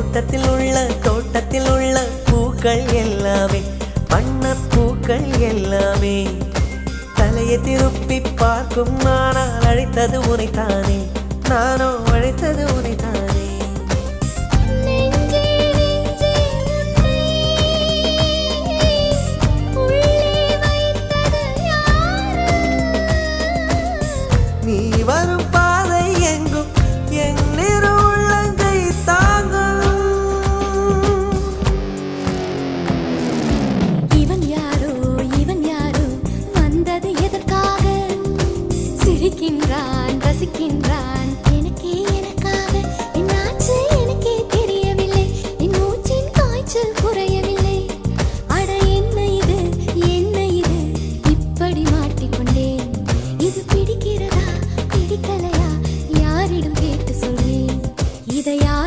தோட்டத்தில் உள்ள பூக்கள் எல்லாமே வண்ணப்பூக்கள் எல்லாமே தலையை திருப்பி பார்க்கும் ஆனால் அழைத்தது உனைத்தானே நானோ அழைத்தது உன்னை